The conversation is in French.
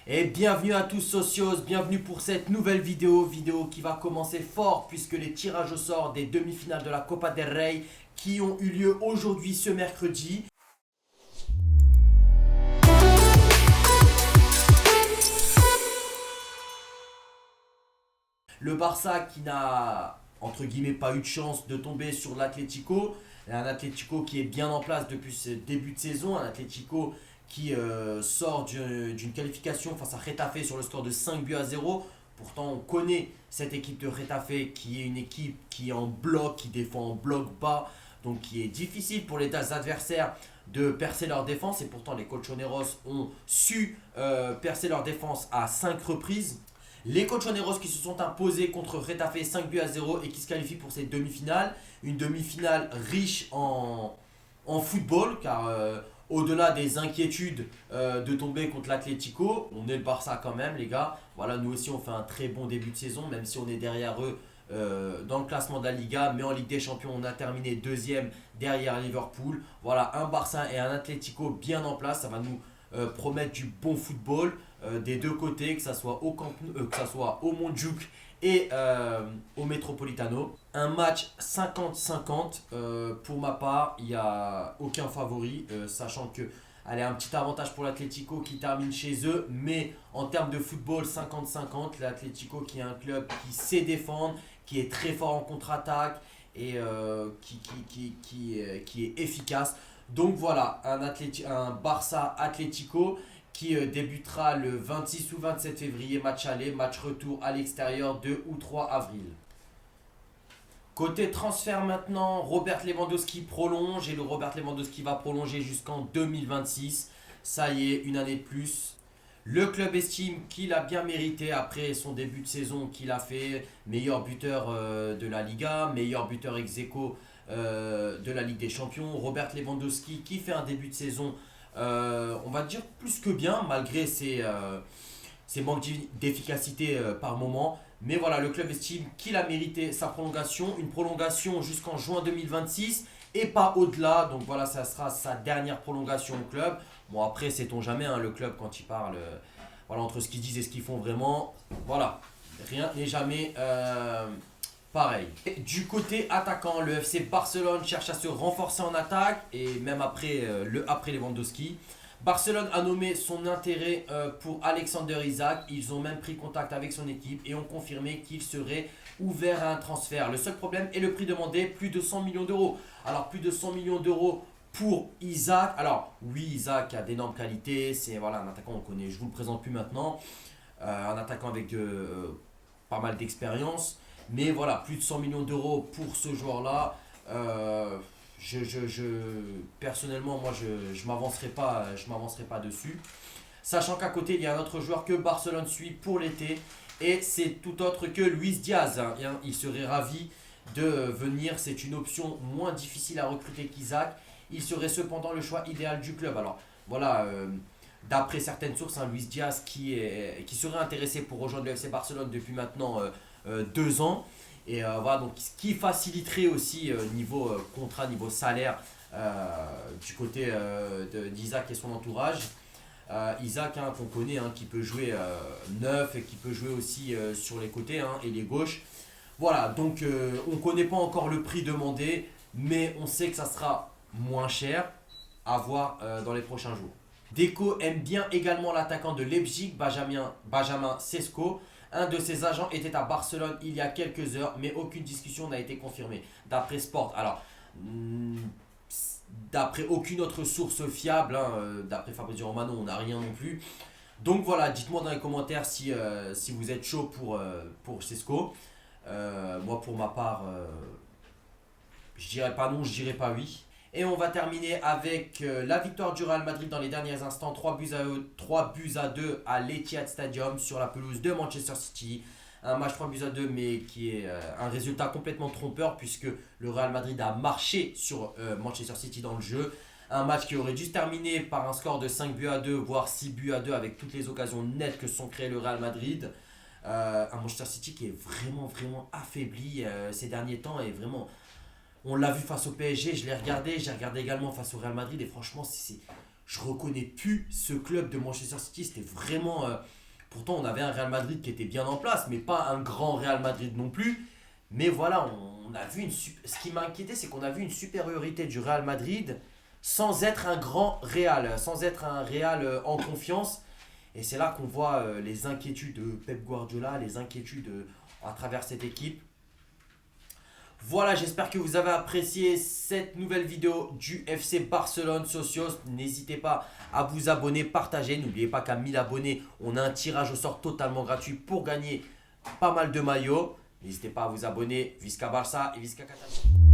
Et bienvenue à tous socios, bienvenue pour cette nouvelle vidéo qui va commencer fort puisque les tirages au sort des demi-finales de la Copa del Rey qui ont eu lieu aujourd'hui ce mercredi. Le Barça qui n'a entre guillemets pas eu de chance de tomber sur l'Atlético, un Atlético qui est bien en place depuis ce début de saison, un Atlético qui sort d'une qualification face à Getafe sur le score de 5-0. Pourtant, on connaît cette équipe de Getafe qui est une équipe qui est en bloc, qui défend en bloc bas, donc qui est difficile pour les adversaires de percer leur défense. Et pourtant, les Colchoneros ont su percer leur défense à 5 reprises. Les Colchoneros qui se sont imposés contre Getafe 5-0 et qui se qualifient pour cette demi-finale. Une demi-finale riche en football car au-delà des inquiétudes de tomber contre l'Atlético, on est le Barça quand même les gars. Voilà, nous aussi on fait un très bon début de saison même si on est derrière eux dans le classement de la Liga. Mais en Ligue des Champions on a terminé deuxième derrière Liverpool. Voilà, un Barça et un Atlético bien en place, ça va nous promettre du bon football des deux côtés, que ça soit au que ça soit au Montjuic et au Metropolitano. Un match 50-50. Pour ma part, il n'y a aucun favori, sachant que allez, un petit avantage pour l'Atlético qui termine chez eux, mais en termes de football 50-50, l'Atlético qui est un club qui sait défendre, qui est très fort en contre-attaque et qui est efficace. Donc voilà, un Barça Atlético qui débutera le 26 ou 27 février, match aller, match retour à l'extérieur 2 ou 3 avril. Côté transfert maintenant, Robert Lewandowski prolonge et le Robert Lewandowski va prolonger jusqu'en 2026. Ça y est, une année de plus. Le club estime qu'il a bien mérité après son début de saison qu'il a fait. Meilleur buteur de la Liga, meilleur buteur ex aequo de la Ligue des Champions. Robert Lewandowski qui fait un début de saison, on va dire plus que bien, malgré ses manques d'efficacité par moment. Mais voilà, le club estime qu'il a mérité sa prolongation, une prolongation jusqu'en juin 2026 et pas au-delà. Donc voilà, ça sera sa dernière prolongation au club. Bon, après, sait-on jamais, hein, le club, quand il parle, voilà, entre ce qu'ils disent et ce qu'ils font vraiment, voilà, rien n'est jamais pareil. Et du côté attaquant, le FC Barcelone cherche à se renforcer en attaque et même après Lewandowski. Barcelone a nommé son intérêt pour Alexander Isak. Ils ont même pris contact avec son équipe et ont confirmé qu'il serait ouvert à un transfert. Le seul problème est le prix demandé, plus de 100 millions d'euros. Alors plus de 100 millions d'euros pour Isak. Alors oui, Isak a d'énormes qualités. C'est voilà, un attaquant, on le connaît, je ne vous le présente plus maintenant. Un attaquant avec pas mal d'expérience. Mais voilà, plus de 100 millions d'euros pour ce joueur-là. Personnellement, moi, je m'avancerai pas dessus. Sachant qu'à côté, il y a un autre joueur que Barcelone suit pour l'été. Et c'est tout autre que Luis Diaz. Il serait ravi de venir. C'est une option moins difficile à recruter qu'Isaac. Il serait cependant le choix idéal du club. Alors, voilà, d'après certaines sources, Luis Diaz qui serait intéressé pour rejoindre le FC Barcelone depuis maintenant 2 ans. Et voilà, donc ce qui faciliterait aussi niveau contrat, niveau salaire du côté d'Isaac et son entourage. Isaac, qu'on connaît, qui peut jouer neuf et qui peut jouer aussi sur les côtés et les gauches. Voilà, donc on ne connaît pas encore le prix demandé, mais on sait que ça sera moins cher à voir dans les prochains jours. Deco aime bien également l'attaquant de Leipzig, Benjamin Sesko. Un de ses agents était à Barcelone il y a quelques heures, mais aucune discussion n'a été confirmée. D'après Sport, alors, d'après aucune autre source fiable, d'après Fabrizio Romano, on n'a rien non plus. Donc voilà, dites-moi dans les commentaires si vous êtes chaud pour Sesko. Moi, pour ma part, je dirais pas non, je dirais pas oui. Et on va terminer avec la victoire du Real Madrid dans les derniers instants, 3-2 à l'Etihad Stadium sur la pelouse de Manchester City. Un match 3-2 mais qui est un résultat complètement trompeur puisque le Real Madrid a marché sur Manchester City dans le jeu. Un match qui aurait dû se terminer par un score de 5-2 voire 6-2 avec toutes les occasions nettes que sont créées le Real Madrid. Un Manchester City qui est vraiment affaibli ces derniers temps et vraiment... On l'a vu face au PSG, j'ai regardé également face au Real Madrid et franchement je reconnais plus ce club de Manchester City. C'était vraiment. Pourtant, on avait un Real Madrid qui était bien en place, mais pas un grand Real Madrid non plus. Mais voilà, on a vu ce qui m'a inquiété, c'est qu'on a vu une supériorité du Real Madrid sans être un grand Real, sans être un Real en confiance. Et c'est là qu'on voit les inquiétudes de Pep Guardiola, les inquiétudes à travers cette équipe. Voilà, j'espère que vous avez apprécié cette nouvelle vidéo du FC Barcelone Socios. N'hésitez pas à vous abonner, partager. N'oubliez pas qu'à 1000 abonnés, on a un tirage au sort totalement gratuit pour gagner pas mal de maillots. N'hésitez pas à vous abonner. Visca Barça et Visca Catalunya.